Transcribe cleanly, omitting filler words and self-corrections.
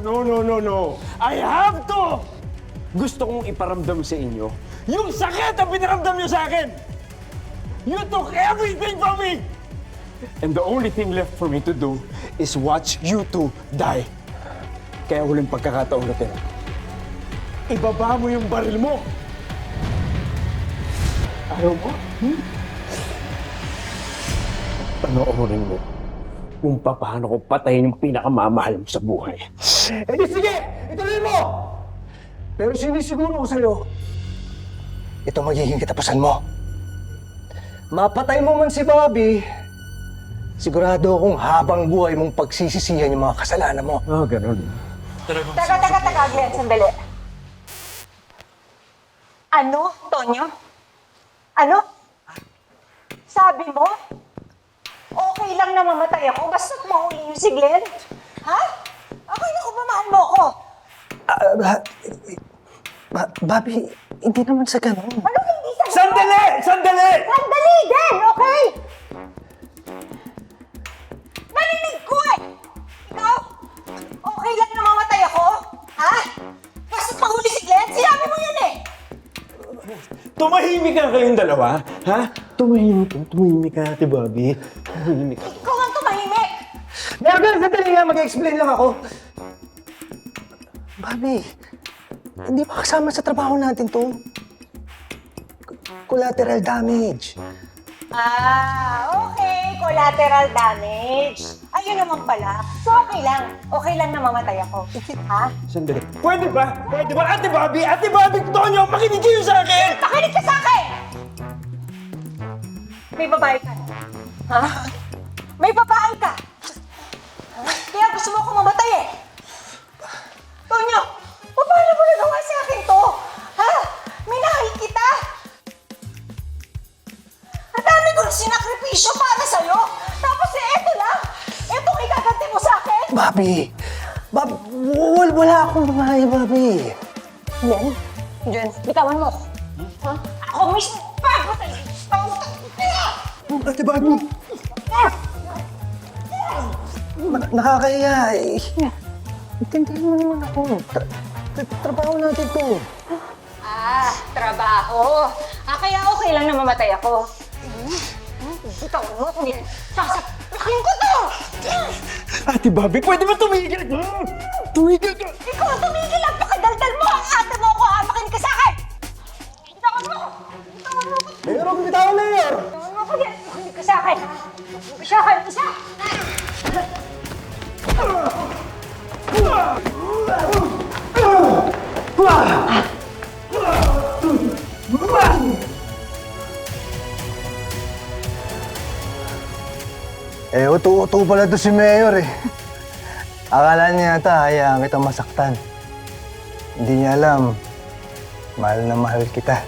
no. I have to! Gusto kong iparamdam sa inyo yung sakit na pinaramdam niyo sa akin! You took everything from me! And the only thing left for me to do is watch you two die. Kaya huling pagkakataon natin. Ibaba mo yung baril mo! Ayaw mo? Panoorin mo kung paano ko patayin yung pinakamamahal mo sa buhay. Eh di sige! Ituloy mo! Pero sinisiguro ko sa'yo, ito magiging katapusan mo. Mapatay mo man si Bobby, sigurado akong habang buhay mong pagsisisihan yung mga kasalanan mo. Ganun. Teka, Glenn, sandali. Ano, Tonyo? Ano? Sabi mo? Okay lang na mamatay ako, basta mahuli yung si Glenn? Ha? Okay na kung mamahal mo ako. Bobby, hindi naman sa ganun. Ano hindi sa... Sandali! Sandali din, okay? Narinig ko eh! Ikaw? Okay lang na mamatay ako? Ha? Basta mahuli si Glenn? Sinabi mo yan eh! Tumahimik ka kayong dalawa, ha? Tumahimik ka, Ate Bobby. Tumahimik ka. Ikaw ang tumahimik! Meron, sandali nga, mag-explain lang ako. Bobby, hindi ba kasama sa trabaho natin to? Collateral damage. Okay. Collateral damage. Ayun naman pala. So, okay lang. Okay lang na mamatay ako. Ha? Sandali. Pwede ba? Ate Bobby, Tonyo, makinig kayo sa akin! Pakinig ka sa akin! May babae ka na. Ha? May babae ka! Ha? Kaya gusto mo akong mamatay eh. Tonyo, paano mo nagawa sa akin to? Ha? Minahal kita! Ang dami kong sinakripisyo para sa'yo! Tapos eto lang! Etong ikaganti mo sa akin! Bobby! Wala akong babae, Bobby. Jen, bitawan mo. Ha? Ako mismo papatay! Ate Bobby! Nakakahiya eh. Intindihin mo naman ako. Trabaho natin to. Trabaho. Kaya okay lang na mamatay ako. Bitawan mo, Jen. Sasaklakin ko to! Ate Bobby, pwede ba tumigil? Tumigil ka! Ikaw ang tumigil lang! Pakadaldal mo! Ang ate mo ako! Makinig ka sa akin! Bitawan mo! Bitawan mo! Mayor, bitawan na yun! Bitawan mo ako yan! Makinig ka sa akin! Makinig ka sa akin! Isa! Uto-uto pala to si Mayor eh. Akala niya yata hayaan kita masaktan. Hindi niya alam, mahal na mahal kita.